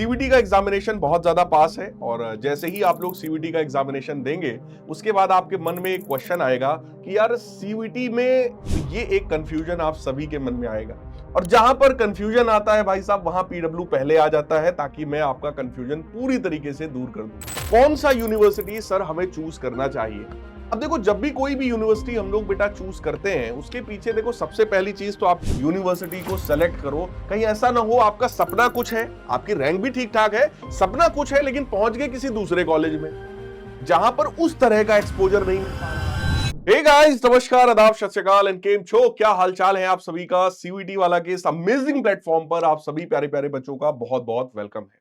CVT का examination बहुत ज्यादा पास है और जैसे ही आप लोग सीवीटी का एग्जामिनेशन देंगे उसके बाद आपके मन में एक क्वेश्चन आएगा कि यार सीवीटी में ये एक कंफ्यूजन आप सभी के मन में आएगा और जहां पर कंफ्यूजन आता है भाई साहब वहां पीडब्ल्यू पहले आ जाता है ताकि मैं आपका कंफ्यूजन पूरी तरीके से दूर कर दूं। कौन सा यूनिवर्सिटी सर हमें चूज करना चाहिए? अब देखो, जब भी कोई भी यूनिवर्सिटी हम लोग बेटा चूज करते हैं उसके पीछे देखो सबसे पहली चीज तो आप यूनिवर्सिटी को सेलेक्ट करो। कहीं ऐसा ना हो आपका सपना कुछ है, आपकी रैंक भी ठीक ठाक है, सपना कुछ है लेकिन पहुंच गए किसी दूसरे कॉलेज में जहां पर उस तरह का एक्सपोजर नहीं मिल पा रहा। हे गाइस, नमस्कार, आदाब, सत श्री अकाल एंड केम छो। क्या हालचाल है आप सभी का? सीवीटी वाला के इस अमेजिंग प्लेटफॉर्म पर आप सभी प्यारे प्यारे बच्चों का बहुत बहुत वेलकम है।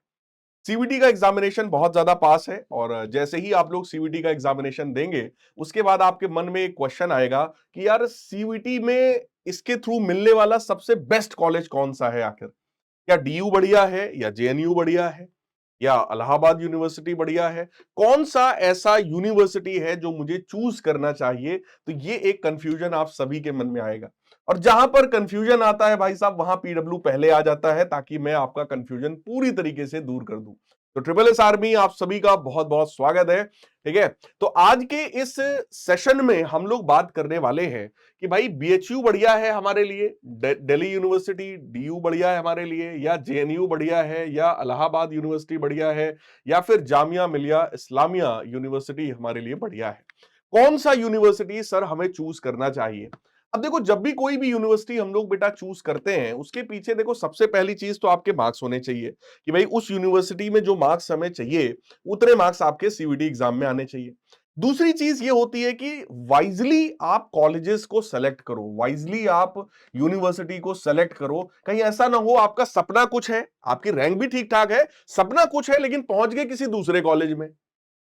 सीवीटी का एग्जामिनेशन बहुत ज्यादा पास है और जैसे ही आप लोग सीवीटी का एग्जामिनेशन देंगे उसके बाद आपके मन में एक क्वेश्चन आएगा कि यार सीवीटी में इसके थ्रू मिलने वाला सबसे बेस्ट कॉलेज कौन सा है आखिर? क्या डीयू बढ़िया है या जेएनयू बढ़िया है या इलाहाबाद यूनिवर्सिटी बढ़िया है? कौन सा ऐसा यूनिवर्सिटी है जो मुझे चूज करना चाहिए? तो ये एक कंफ्यूजन आप सभी के मन में आएगा और जहां पर कंफ्यूजन आता है भाई साहब वहां पीडब्ल्यू पहले आ जाता है ताकि मैं आपका कंफ्यूजन पूरी तरीके से दूर कर दूं। तो ट्रिपल एस आर्मी आप सभी का बहुत बहुत स्वागत है। ठीक है, तो आज के इस सेशन में हम लोग बात करने वाले हैं कि भाई बीएचयू बढ़िया है हमारे लिए, दिल्ली यूनिवर्सिटी डीयू बढ़िया है हमारे लिए, या जेएनयू बढ़िया है, या इलाहाबाद यूनिवर्सिटी बढ़िया है, या फिर जामिया मिलिया इस्लामिया यूनिवर्सिटी हमारे लिए बढ़िया है। कौन सा यूनिवर्सिटी सर हमें चूज करना चाहिए? अब देखो, जब भी कोई भी यूनिवर्सिटी हम लोग बेटा चूज करते हैं उसके पीछे देखो सबसे पहली चीज तो आपके मार्क्स होने चाहिए कि भाई उस यूनिवर्सिटी में जो मार्क्स हमें चाहिए उतने मार्क्स आपके सीवीटी एग्जाम में आने चाहिए। दूसरी चीज ये होती है कि वाइजली आप कॉलेजेस को सेलेक्ट करो, वाइजली आप यूनिवर्सिटी को सेलेक्ट करो। कहीं ऐसा ना हो आपका सपना कुछ है, आपकी रैंक भी ठीक ठाक है, सपना कुछ है लेकिन पहुंच गए किसी दूसरे कॉलेज में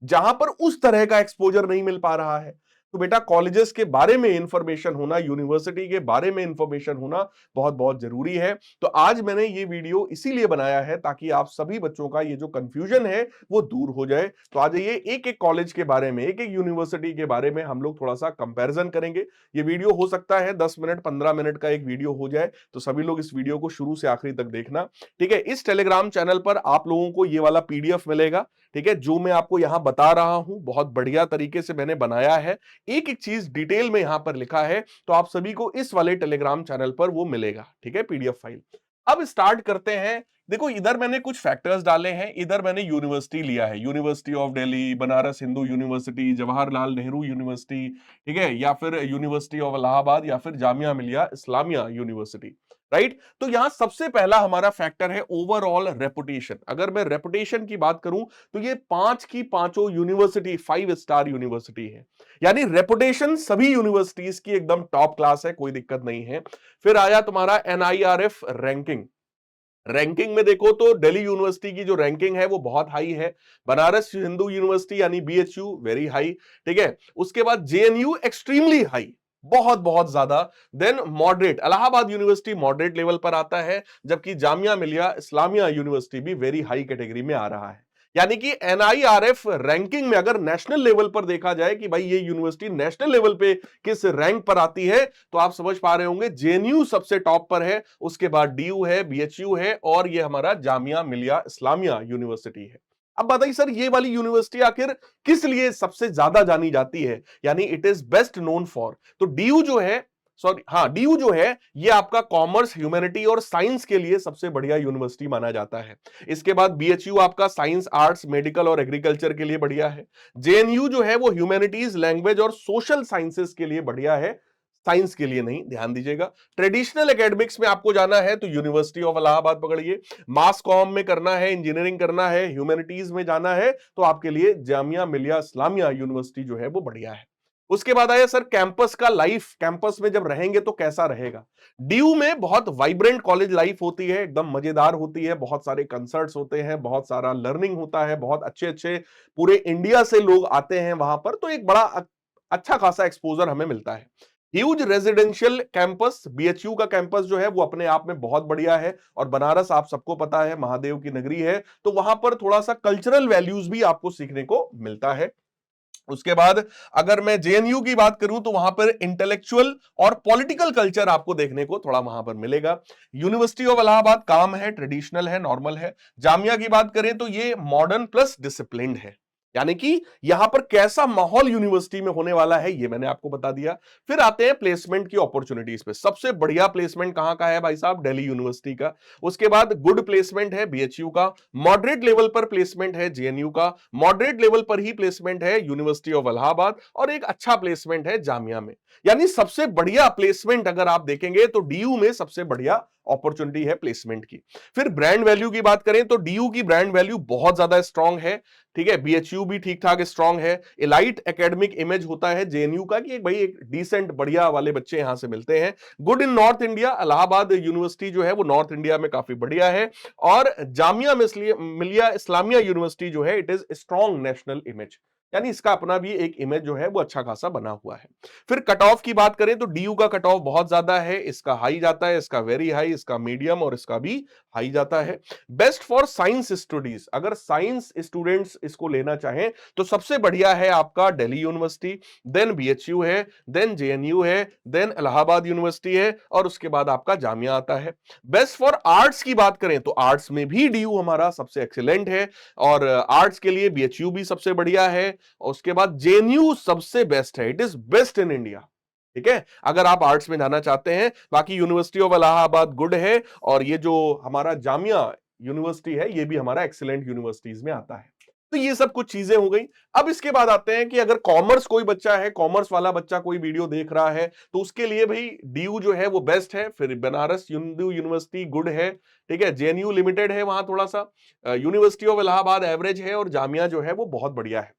जहां पर उस तरह का एक्सपोजर नहीं मिल पा रहा है। तो बेटा कॉलेजेस के बारे में इंफॉर्मेशन होना, यूनिवर्सिटी के बारे में इंफॉर्मेशन होना बहुत बहुत जरूरी है। तो आज मैंने ये वीडियो इसीलिए बनाया है ताकि आप सभी बच्चों का ये जो कंफ्यूजन है वो दूर हो जाए। तो आज ये एक एक कॉलेज के बारे में, एक एक यूनिवर्सिटी के बारे में हम लोग थोड़ा सा कंपैरिजन करेंगे। ये वीडियो हो सकता है 10 मिनट 15 मिनट का एक वीडियो हो जाए, तो सभी लोग इस वीडियो को शुरू से आखिरी तक देखना। ठीक है, इस टेलीग्राम चैनल पर आप लोगों को ये वाला पीडीएफ मिलेगा। ठीक है, जो मैं आपको यहां बता रहा हूं बहुत बढ़िया तरीके से मैंने बनाया है, एक एक चीज डिटेल में यहां पर लिखा है, तो आप सभी को इस वाले टेलीग्राम चैनल पर वो मिलेगा। ठीक है, पीडीएफ फाइल। अब स्टार्ट करते हैं। देखो, इधर मैंने कुछ फैक्टर्स डाले हैं, इधर मैंने यूनिवर्सिटी लिया है, university of Delhi, Banaras Hindu university, Jawaharlal Nehru university, ठीक है, या फिर यूनिवर्सिटी ऑफ इलाहाबाद, या फिर जामिया मिलिया इस्लामिया यूनिवर्सिटी। राइट, तो यहां सबसे पहला हमारा फैक्टर है ओवरऑल रेपुटेशन। अगर मैं रेपुटेशन की बात करूं तो ये पांच की पांचों यूनिवर्सिटी 5 स्टार यूनिवर्सिटी है, यानी रेपुटेशन सभी यूनिवर्सिटीज की एकदम टॉप क्लास है, कोई दिक्कत नहीं है। फिर आया तुम्हारा एनआईआरएफ रैंकिंग। रैंकिंग में देखो तो दिल्ली यूनिवर्सिटी की जो रैंकिंग है वो बहुत हाई है, बनारस हिंदू यूनिवर्सिटी यानी बीएचयू वेरी हाई, ठीक है, उसके बाद जेएनयू एक्सट्रीमली हाई, बहुत बहुत ज्यादा। Then moderate, Allahabad university moderate level पर आता है, जबकि जामिया मिलिया इस्लामिया यूनिवर्सिटी भी वेरी हाई कैटेगरी में आ रहा है। यानी कि एनआईआरएफ रैंकिंग में अगर नेशनल लेवल पर देखा जाए कि भाई ये यूनिवर्सिटी नेशनल लेवल पे किस रैंक पर आती है, तो आप समझ पा रहे होंगे जेएनयू सबसे टॉप पर है, उसके बाद डीयू है, बीएचयू है, और ये हमारा जामिया मिलिया इस्लामिया यूनिवर्सिटी है। अब बताइए सर, ये वाली यूनिवर्सिटी आखिर किस लिए सबसे ज्यादा जानी जाती है, यानी it is best known for? तो डीयू जो है, सॉरी हाँ, डीयू जो है ये आपका कॉमर्स, ह्यूमैनिटी और साइंस के लिए सबसे बढ़िया यूनिवर्सिटी माना जाता है। इसके बाद बीएचयू आपका साइंस, आर्ट्स, मेडिकल और एग्रीकल्चर के लिए बढ़िया है। जेएनयू जो है वो ह्यूमैनिटीज, लैंग्वेज और सोशल साइंसेस के लिए बढ़िया है, साइंस के लिए नहीं, ध्यान दीजिएगा। ट्रेडिशनल एकेडमिक्स में आपको जाना है तो यूनिवर्सिटी ऑफ इलाहाबाद पकड़िए, मास कॉम में करना है, इंजीनियरिंग करना है, ह्यूमैनिटीज में जाना है तो आपके लिए जामिया मिलिया इस्लामिया यूनिवर्सिटी जो है वो बढ़िया है। उसके बाद आया सर कैंपस का लाइफ, कैंपस में जब रहेंगे तो कैसा रहेगा? डीयू में बहुत वाइब्रेंट कॉलेज लाइफ होती है, एकदम मजेदार होती है, बहुत सारे कंसर्ट्स होते हैं, बहुत सारा लर्निंग होता है, बहुत अच्छे अच्छे पूरे इंडिया से लोग आते हैं वहां पर, तो एक बड़ा अच्छा खासा एक्सपोजर हमें मिलता है। ह्यूज रेजिडेंशियल कैंपस, बीएचयू का कैंपस जो है वो अपने आप में बहुत बढ़िया है, और बनारस आप सबको पता है महादेव की नगरी है, तो वहां पर थोड़ा सा कल्चरल वैल्यूज भी आपको सीखने को मिलता है। उसके बाद अगर मैं जेएनयू की बात करूं तो वहां पर इंटेलेक्चुअल और पॉलिटिकल कल्चर आपको देखने को थोड़ा वहां पर मिलेगा। यूनिवर्सिटी ऑफ इलाहाबाद काम है, ट्रेडिशनल है, नॉर्मल है। जामिया की बात करें तो ये मॉडर्न प्लस डिसिप्लिन्ड है, यानी कि यहां पर कैसा माहौल यूनिवर्सिटी में होने वाला है ये मैंने आपको बता दिया। फिर आते हैं प्लेसमेंट की अपॉर्चुनिटीज पे। सबसे बढ़िया प्लेसमेंट कहां का है भाई साहब? दिल्ली यूनिवर्सिटी का। उसके बाद गुड प्लेसमेंट है बीएचयू का, मॉडरेट लेवल पर प्लेसमेंट है जेएनयू का, मॉडरेट लेवल पर ही प्लेसमेंट है यूनिवर्सिटी ऑफ इलाहाबाद, और एक अच्छा प्लेसमेंट है जामिया में। यानी सबसे बढ़िया प्लेसमेंट अगर आप देखेंगे तो डीयू में सबसे बढ़िया अपॉर्चुनिटी है प्लेसमेंट की। फिर ब्रांड वैल्यू की बात करें तो डीयू की ब्रांड वैल्यू बहुत ज्यादा स्ट्रांग है, ठीक है। बीएचयू भी ठीक ठाक स्ट्रांग है। एलाइट एकेडमिक इमेज होता है जेएनयू का कि भाई एक डिसेंट बढ़िया वाले बच्चे यहां से मिलते हैं। Good in north India, Allahabad university जो है वो नॉर्थ इंडिया में काफी बढ़िया है। और जामिया मिलिया इस्लामिया यूनिवर्सिटी जो है it is strong national image, यानी इसका अपना भी एक इमेज जो है वो अच्छा खासा बना हुआ है। फिर कट ऑफ की बात करें तो डीयू का कट ऑफ बहुत ज्यादा है, इसका हाई जाता है, इसका वेरी हाई, इसका मीडियम और इसका भी हाई जाता है। बेस्ट फॉर साइंस स्टडीज, अगर साइंस स्टूडेंट्स इसको लेना चाहें तो सबसे बढ़िया है आपका दिल्ली यूनिवर्सिटी, देन बीएचयू है, देन जेएनयू है, देन इलाहाबाद यूनिवर्सिटी है, और उसके बाद आपका जामिया आता है। बेस्ट फॉर आर्ट्स की बात करें तो आर्ट्स में भी डीयू हमारा सबसे एक्सीलेंट है, और आर्ट्स के लिए बीएचयू भी सबसे बढ़िया है। और उसके बाद जेएनयू सबसे बेस्ट है, it is best in India, ठीक है, अगर आप आर्ट्स में जाना चाहते हैं। बाकी यूनिवर्सिटी ऑफ इलाहाबाद गुड है, और ये जो हमारा जामिया यूनिवर्सिटी है ये भी हमारा एक्सीलेंट यूनिवर्सिटीज में आता है। तो ये सब कुछ चीजें हो गई। अब इसके बाद आते हैं कि अगर कॉमर्स कोई बच्चा है, कॉमर्स वाला बच्चा कोई वीडियो देख रहा है, तो उसके लिए भाई डीयू जो है वो बेस्ट है। फिर बनारस हिंदू यूनिवर्सिटी गुड है, ठीक है, जेएनयू लिमिटेड है वहां थोड़ा सा, यूनिवर्सिटी ऑफ इलाहाबाद एवरेज है, और जामिया जो है वो बहुत बढ़िया है।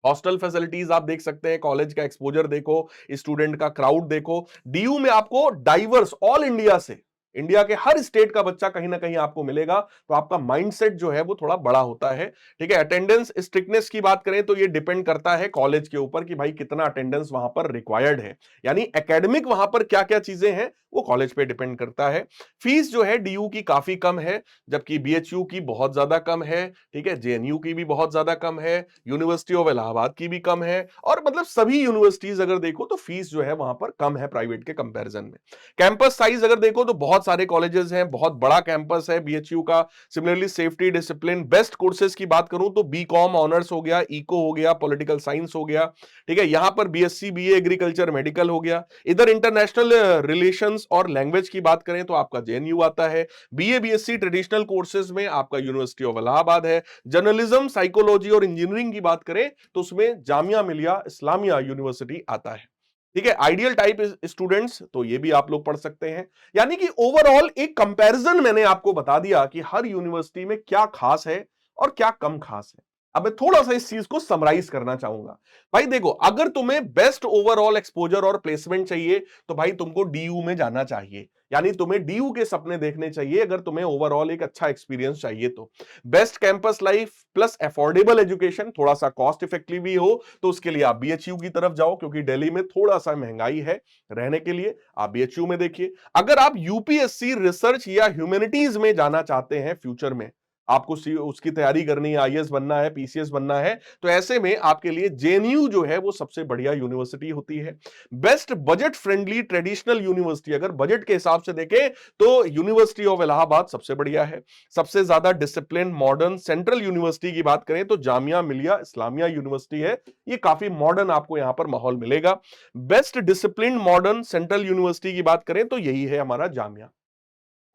हॉस्टल फैसिलिटीज आप देख सकते हैं, कॉलेज का एक्सपोजर देखो, स्टूडेंट का क्राउड देखो। डीयू में आपको डाइवर्स ऑल इंडिया से, इंडिया के हर स्टेट का बच्चा कहीं ना कहीं आपको मिलेगा, तो आपका माइंडसेट जो है वो थोड़ा बड़ा होता है, ठीक है। अटेंडेंस स्ट्रिक्टनेस की बात करें तो ये डिपेंड करता है कॉलेज के ऊपर कि भाई कितना अटेंडेंस वहां पर रिक्वायर्ड है, यानी एकेडमिक वहां पर क्या क्या चीजें हैं वो कॉलेज पे डिपेंड करता है। फीस जो है डीयू की काफी कम है, जबकि बीएचयू की बहुत ज्यादा कम है, ठीक है, जेएनयू की भी बहुत ज्यादा कम है, यूनिवर्सिटी ऑफ इलाहाबाद की भी कम है, और मतलब सभी यूनिवर्सिटीज अगर देखो तो फीस जो है वहां पर कम है प्राइवेट के कंपैरिजन में। कैंपस साइज अगर देखो तो बहुत सारे कॉलेजेस हैं, बहुत बड़ा कैंपस है बीएचयू का। Similarly safety discipline, best courses की बात करूं तो बीकॉम ऑनर्स हो गया, इको हो गया, पॉलिटिकल साइंस हो गया, ठीक है, यहां पर बीएससी बीए एग्रीकल्चर मेडिकल हो गया। इधर इंटरनेशनल रिलेशंस और लैंग्वेज की बात करें तो आपका जेएनयू आता है। बीए बीएससी ट्रेडिशनल कोर्सेज में आपका यूनिवर्सिटी ऑफ इलाहाबाद है। जर्नलिज्म, साइकोलॉजी और इंजीनियरिंग की बात करें तो उसमें जामिया मिलिया इस्लामिया यूनिवर्सिटी आता है, ठीक है। आइडियल टाइप स्टूडेंट्स तो ये भी आप लोग पढ़ सकते हैं। यानी कि ओवरऑल एक कंपैरिजन मैंने आपको बता दिया कि हर यूनिवर्सिटी में क्या खास है और क्या कम खास है। अब मैं थोड़ा सा इस चीज को समराइज करना चाहूंगा। भाई देखो, अगर तुम्हें बेस्ट ओवरऑल एक्सपोजर और प्लेसमेंट चाहिए तो भाई तुमको डीयू में जाना चाहिए, यानी तुम्हें डीयू के सपने देखने चाहिए अगर तुम्हें ओवरऑल एक अच्छा एक्सपीरियंस चाहिए तो। Best campus life plus affordable education, थोड़ा सा कॉस्ट इफेक्टिव भी हो तो उसके लिए आप बीएचयू की तरफ जाओ, क्योंकि दिल्ली में थोड़ा सा महंगाई है रहने के लिए, आप बीएचयू में देखिए। अगर आप यूपीएससी रिसर्च या ह्यूमैनिटीज में जाना चाहते हैं फ्यूचर में, आपको उसकी तैयारी करनी है, आईएएस बनना है, पीसीएस बनना है, तो ऐसे में आपके लिए जेएनयू जो है वो सबसे बढ़िया यूनिवर्सिटी होती है। Best budget friendly traditional university, अगर बजट के हिसाब से देखें तो यूनिवर्सिटी ऑफ इलाहाबाद सबसे बढ़िया है। सबसे ज्यादा डिसिप्लिन मॉडर्न सेंट्रल यूनिवर्सिटी की बात करें तो जामिया मिलिया इस्लामिया यूनिवर्सिटी है, ये काफी मॉडर्न आपको यहां पर माहौल मिलेगा। Best discipline modern central university की बात करें तो यही है हमारा जामिया,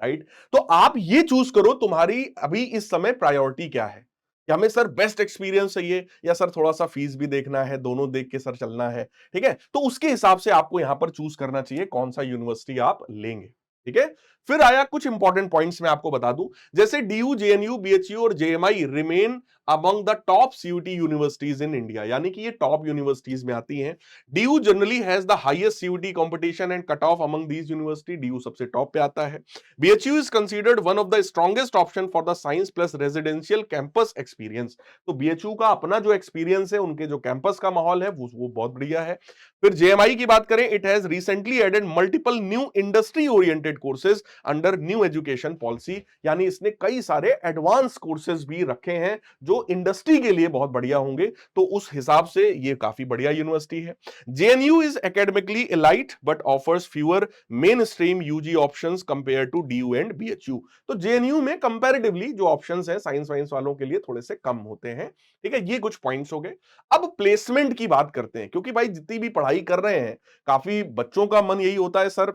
राइट। तो आप ये चूज करो तुम्हारी अभी इस समय प्रायोरिटी क्या है, कि हमें सर बेस्ट एक्सपीरियंस चाहिए या सर थोड़ा सा फीस भी देखना है, दोनों देख के सर चलना है, ठीक है। तो उसके हिसाब से आपको यहां पर चूज करना चाहिए कौन सा यूनिवर्सिटी आप लेंगे, ठीक है। फिर आया कुछ इंपॉर्टेंट पॉइंट्स मैं आपको बता दूं, जैसे डीयू, जेएनयू, बीएचयू और JMI remain among the top CUT universities in India, यानी कि ये टॉप यूनिवर्सिटीज में आती हैं। DU generally has the highest CUT competition and cut off among these university, DU सबसे टॉप पे आता है। BHU is considered one of the strongest option for the science plus residential campus experience, तो BHU का अपना जो experience है, उनके जो कैंपस का माहौल है वो बहुत बढ़िया है। फिर जेएमआई की बात करें, it has recently added multiple new industry oriented courses under new education policy, यानी इसने कई सारे एडवांस कोर्सेज भी रखे हैं जो इंडस्ट्री के लिए बहुत बढ़िया होंगे, तो उस हिसाब से ये काफी बढ़िया यूनिवर्सिटी है। JNU is academically elite but offers fewer mainstream UG options compare to DU and BHU. तो जेएनयू में कंपैरेटिवली जो ऑप्शंस हैं साइंस वाइंस वालों के लिए थोड़े से कम होते हैं। ठीक है, ये कुछ पॉइंट्स हो गए। अब प्लेसमेंट की बात करते हैं, क्योंकि भाई जितनी भी पढ़ाई कर रहे हैं, काफी बच्चों का मन यही होता है, सर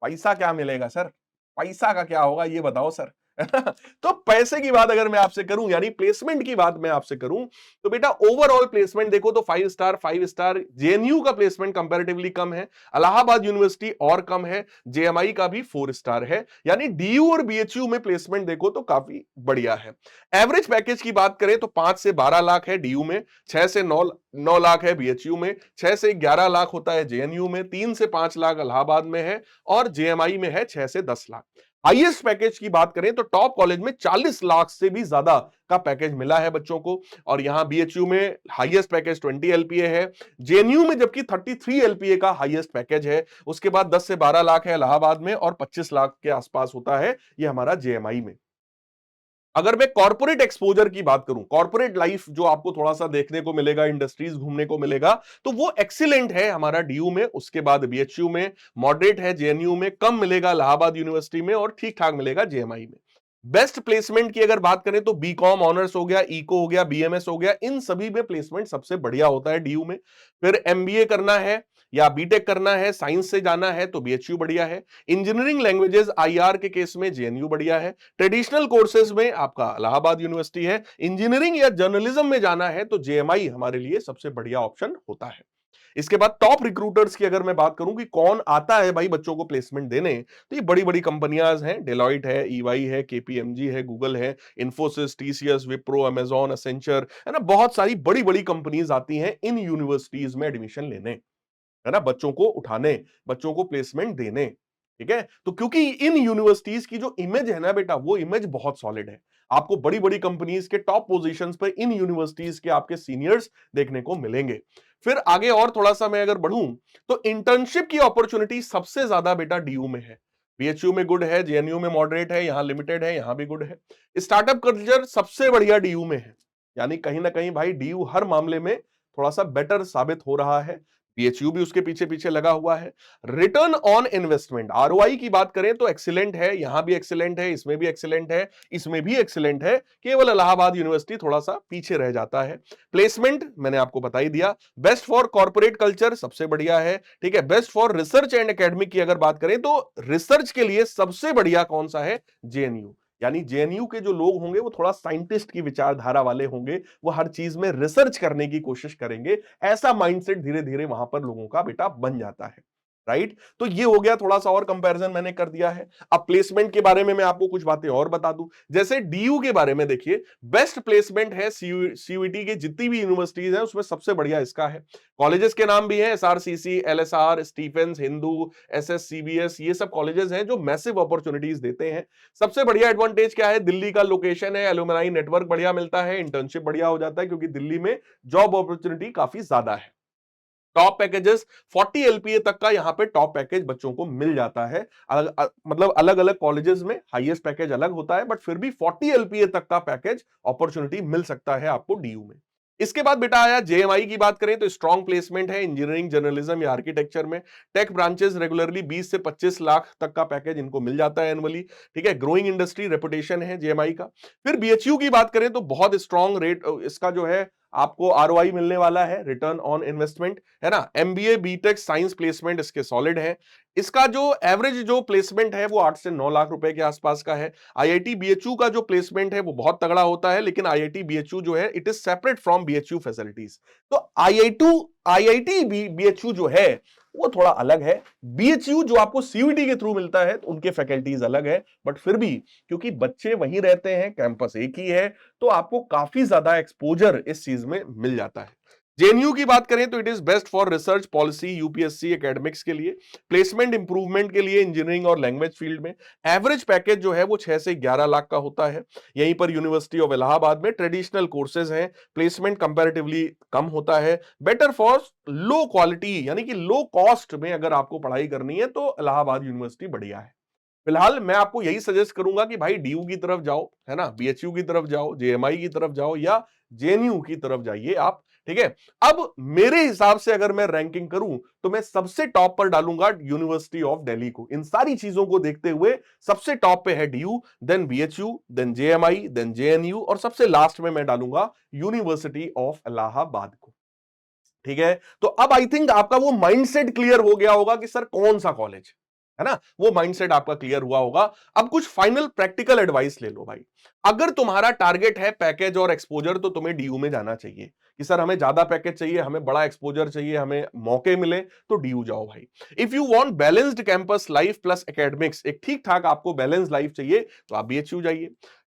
पैसा क्या मिलेगा, सर पैसा का क्या होगा ये बताओ सर। तो पैसे की बात अगर मैं आपसे करूं, यानी प्लेसमेंट की बात मैं आपसे करूं, तो बेटा ओवरऑल प्लेसमेंट देखो तो 5 स्टार जेएनयू का प्लेसमेंट कंपैरेटिवली कम है, इलाहाबाद यूनिवर्सिटी और कम है, जेएमआई का भी 4 स्टार है, यानी डीयू और बीएचयू में प्लेसमेंट देखो तो काफी बढ़िया है। एवरेज पैकेज की बात करें तो 5 से 12 लाख है डीयू में, 6 से 9 लाख है बीएचयू में, 6 से 11 लाख होता है जेएनयू में, 3 से 5 लाख इलाहाबाद में है, और जेएमआई में है 6 से 10 लाख। हाईएस्ट पैकेज की बात करें तो टॉप कॉलेज में 40 लाख से भी ज्यादा का पैकेज मिला है बच्चों को, और यहां बीएचयू में हाईएस्ट पैकेज 20 एलपीए है, जेएनयू में जबकि 33 एलपीए का हाईएस्ट पैकेज है, उसके बाद 10 से 12 लाख है इलाहाबाद में, और 25 लाख के आसपास होता है ये हमारा जेएमआई में। अगर मैं कॉर्पोरेट एक्सपोजर की बात करूं, कॉर्पोरेट लाइफ जो आपको थोड़ा सा देखने को मिलेगा, इंडस्ट्रीज घूमने को मिलेगा, तो वो एक्सीलेंट है हमारा डीयू में, उसके बाद बीएचयू में, मॉडरेट है जेएनयू में, कम मिलेगा इलाहाबाद यूनिवर्सिटी में, और ठीक ठाक मिलेगा जेएमआई में। बेस्ट प्लेसमेंट की अगर बात करें तो बीकॉम ऑनर्स हो गया, इको हो गया, बीएमएस हो गया, इन सभी में प्लेसमेंट सबसे बढ़िया होता है डीयू में। फिर एमबीए करना है या बीटेक करना है, साइंस से जाना है तो बीएचयू बढ़िया है। इंजीनियरिंग लैंग्वेजेस आईआर के केस में जेएनयू बढ़िया है। ट्रेडिशनल कोर्सेज में आपका इलाहाबाद यूनिवर्सिटी है। इंजीनियरिंग या जर्नलिज्म में जाना है तो जेएमआई हमारे लिए सबसे बढ़िया ऑप्शन होता है। इसके बाद टॉप रिक्रूटर्स की अगर मैं बात करूं कि कौन आता है भाई बच्चों को प्लेसमेंट देने, तो ये बड़ी बड़ी कंपनियां हैं, डेलॉइट है, ईवाई है, केपीएमजी है, गूगल है, Infosys, TCS, Wipro, Amazon, Accenture, है ना, बहुत सारी बड़ी बड़ी कंपनीज आती हैं इन यूनिवर्सिटीज में एडमिशन लेने, है ना, बच्चों को उठाने, बच्चों को प्लेसमेंट देने। ठीक है, तो क्योंकि इन यूनिवर्सिटीज की जो इमेज है ना बेटा, वो इमेज बहुत सॉलिड है, आपको बड़ी बड़ी कंपनीज के टॉप पोजीशंस पर इन यूनिवर्सिटीज के आपके सीनियर्स देखने को मिलेंगे। फिर आगे और थोड़ा सा मैं अगर बढ़ूं, तो इंटर्नशिप की अपॉर्चुनिटी सबसे ज्यादा बेटा डीयू में है। बीएचयू में गुड है, जेएनयू में मॉडरेट है, यहां लिमिटेड है, यहां भी गुड है। स्टार्टअप कल्चर सबसे बढ़िया डीयू में है, यानी कहीं ना कहीं भाई डीयू हर मामले में थोड़ा सा बेटर साबित हो रहा है, बीएचयू भी उसके पीछे पीछे लगा हुआ है। रिटर्न ऑन इन्वेस्टमेंट आरओआई की बात करें तो एक्सीलेंट है, यहां भी एक्सीलेंट है, इसमें भी एक्सीलेंट है, इसमें भी एक्सीलेंट है, केवल इलाहाबाद यूनिवर्सिटी थोड़ा सा पीछे रह जाता है। प्लेसमेंट मैंने आपको बता ही दिया। बेस्ट फॉर कॉर्पोरेट कल्चर सबसे बढ़िया है। ठीक है, best for research and academic की अगर बात करें तो रिसर्च के लिए सबसे बढ़िया कौन सा है, जेएनयू, यानी जेएनयू के जो लोग होंगे वो थोड़ा साइंटिस्ट की विचारधारा वाले होंगे, वो हर चीज में रिसर्च करने की कोशिश करेंगे, ऐसा माइंडसेट धीरे धीरे वहां पर लोगों का बेटा बन जाता है। राइट, तो ये हो गया, थोड़ा सा और कंपैरिजन मैंने कर दिया है। अब प्लेसमेंट के बारे में मैं आपको कुछ बातें और बता दूं, जैसे डीयू के बारे में देखिए, बेस्ट प्लेसमेंट है सीयूईटी के जितनी भी यूनिवर्सिटीज हैं उसमें सबसे बढ़िया इसका है। कॉलेजेस के नाम भी हैं, एसआरसीसी, एलएसआर, स्टीफेंस, हिंदू, एसएससीबीएस, ये सब कॉलेजेस हैं जो मैसिव अपॉर्चुनिटीज देते हैं। सबसे बढ़िया एडवांटेज क्या है, दिल्ली का लोकेशन है, एलुमनाई नेटवर्क बढ़िया मिलता है, इंटर्नशिप बढ़िया हो जाता है क्योंकि दिल्ली में जॉब अपॉर्चुनिटी काफी ज्यादा है। टॉप पैकेजेस 40 एलपीए तक का यहां पे टॉप पैकेज बच्चों को मिल जाता है। मतलब अलग अलग कॉलेजेस में हाईएस्ट पैकेज अलग होता है, बट फिर भी 40 एलपीए तक का पैकेज अपॉर्चुनिटी मिल सकता है आपको डीयू में। इसके बाद बेटा आया जेएमआई की बात करें तो स्ट्रॉन्ग प्लेसमेंट है इंजीनियरिंग, जर्नलिज्म या आर्किटेक्चर में। टेक ब्रांचेस रेगुलरली 20 से 25 लाख तक का पैकेज इनको मिल जाता है एनुअली। ठीक है, ग्रोइंग इंडस्ट्री रेपुटेशन है जेएमआई का। फिर बीएचयू की बात करें तो बहुत स्ट्रॉन्ग रेट इसका जो है आपको आरओआई मिलने वाला है, रिटर्न ऑन इन्वेस्टमेंट, है ना। एमबीए, बीटेक, साइंस प्लेसमेंट इसके सॉलिड है। इसका जो एवरेज जो प्लेसमेंट है वो 8 से 9 लाख रुपए के आसपास का है। आईआईटी बीएचयू का जो प्लेसमेंट है वो बहुत तगड़ा होता है, लेकिन आईआईटी बीएचयू जो है it is separate from BHU facilities. तो आईआईटी बीएचयू जो है वो थोड़ा अलग है। बीएचयू जो आपको सीयूईटी के थ्रू मिलता है तो उनके फैकल्टीज अलग है, बट फिर भी क्योंकि बच्चे वहीं रहते हैं, कैंपस एक ही है, तो आपको काफी ज्यादा एक्सपोजर इस चीज में मिल जाता है। जेएनयू की बात करें तो it is best for research, policy, UPSC, academics के लिए, प्लेसमेंट इंप्रूवमेंट के लिए इंजीनियरिंग और लैंग्वेज फील्ड में। एवरेज पैकेज जो है वो 6 से 11 लाख का होता है। यहीं पर यूनिवर्सिटी ऑफ इलाहाबाद में ट्रेडिशनल कोर्सेज हैं, प्लेसमेंट कंपैरेटिवली कम होता है। बेटर फॉर लो क्वालिटी यानी कि लो कॉस्ट में अगर आपको पढ़ाई करनी है तो इलाहाबाद यूनिवर्सिटी बढ़िया है। फिलहाल मैं आपको यही सजेस्ट करूंगा कि भाई डीयू की तरफ जाओ, है ना, बीएचयू की तरफ जाओ, जेएमआई की तरफ जाओ या जेएनयू की तरफ जाइए आप। ठीक है। अब मेरे हिसाब से अगर मैं रैंकिंग करूं तो मैं सबसे टॉप पर डालूंगा यूनिवर्सिटी ऑफ दिल्ली को। इन सारी चीजों को देखते हुए सबसे टॉप पे है DU, then BHU, then JMI, then JNU और सबसे लास्ट में मैं डालूंगा यूनिवर्सिटी ऑफ इलाहाबाद को। ठीक है। तो अब आई थिंक आपका वो माइंडसेट क्लियर हो गया होगा कि सर कौन सा कॉलेज है ना, वो माइंडसेट आपका क्लियर हुआ होगा। अब कुछ फाइनल प्रैक्टिकल एडवाइस ले लो भाई। अगर तुम्हारा टारगेट है पैकेज और एक्सपोजर तो तुम्हें डीयू में जाना चाहिए कि सर हमें ज्यादा पैकेज चाहिए, हमें बड़ा एक्सपोजर चाहिए, हमें मौके मिले, तो डीयू जाओ भाई। If you want balanced campus life plus academics, एक ठीक ठाक आपको बैलेंस लाइफ चाहिए, तो आप बीएचयू जाइए।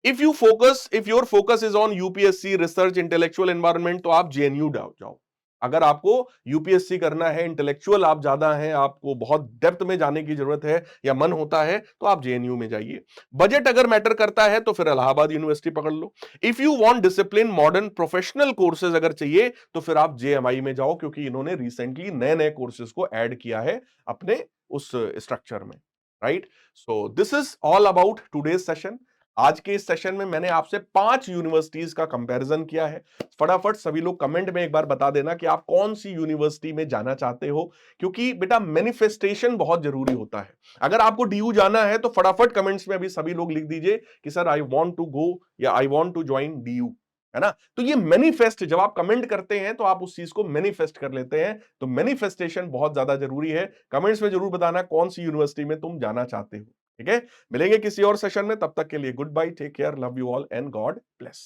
If your focus is on UPSC research intellectual environment, तो आप जेएनयू जाओ। अगर आपको यूपीएससी करना है, इंटेलेक्चुअल आप ज्यादा हैं, आपको बहुत डेप्थ में जाने की जरूरत है या मन होता है, तो आप जेएनयू में जाइए। बजट अगर मैटर करता है तो फिर इलाहाबाद यूनिवर्सिटी पकड़ लो। If you want discipline modern professional courses अगर चाहिए तो फिर आप जेएमआई में जाओ, क्योंकि इन्होंने रिसेंटली नए नए कोर्सेज को ऐड किया है अपने उस स्ट्रक्चर में। Right. So this is all about today's session. आज के इस सेशन में मैंने आपसे 5 यूनिवर्सिटीज का कंपैरिजन किया है। फटाफट सभी लोग कमेंट में एक बार बता देना कि आप कौन सी यूनिवर्सिटी में जाना चाहते हो, क्योंकि बेटा मैनिफेस्टेशन बहुत जरूरी होता है। अगर आपको डीयू जाना है तो फटाफट कमेंट्स में अभी सभी लोग लिख दीजिए कि sir I want to go या I want to join DU, है ना। तो ये मैनिफेस्ट, जब आप कमेंट करते हैं तो आप उस चीज को मैनिफेस्ट कर लेते हैं, तो मैनिफेस्टेशन बहुत ज्यादा जरूरी है। कमेंट्स में जरूर बताना कौन सी यूनिवर्सिटी में तुम जाना चाहते हो। ठीक है। मिलेंगे किसी और सेशन में, तब तक के लिए goodbye, take care, love you all and God bless.